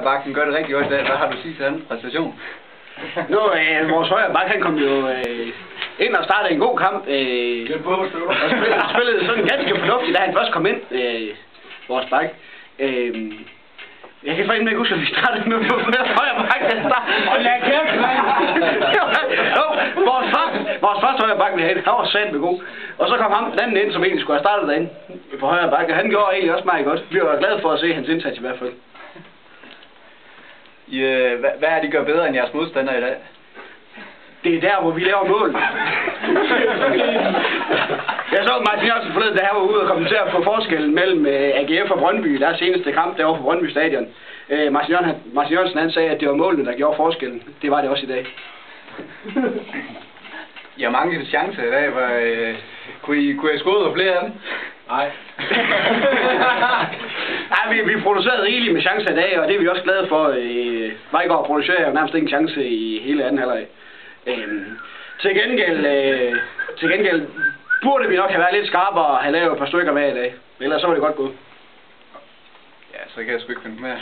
Højrebakken gør det rigtig godt i dag. Hvad har du at sige til den præstation? Nu, vores højreback, han kom jo ind og startede en god kamp. Og spillede sådan ganske fornuftigt, da han først kom ind, vores back. Jeg kan faktisk ikke huske, at vi startede med højreback. Vores første højreback, vi havde, han var sandt med god. Og så kom ham den anden ind, som egentlig skulle have startet derinde på højreback, og han gjorde egentlig også meget godt. Vi var glade for at se hans indsats i hvert fald. Hvad er det, gør bedre end jeres modstandere i dag? Det er der, hvor vi laver mål. Jeg så Martin Jørgensen forleden, da han var ude og kommentere på forskellen mellem AGF og Brøndby. Deres seneste kamp derovre på Brøndby Stadion. Martin Jørgensen, han sagde, at det var målene, der gjorde forskellen. Det var det også i dag. I har mange chancer i dag. Kunne I score flere af dem? Nej. Nej, vi producerede rigeligt med chancer i dag, og det er vi også glade for. Vejgaard producerer jo nærmest ingen chance i hele anden halvleg. Til gengæld burde vi nok have været lidt skarpere og have lavet et par stykker hver i dag. Ellers så var det godt gået. Ja, så kan jeg sgu ikke finde mere.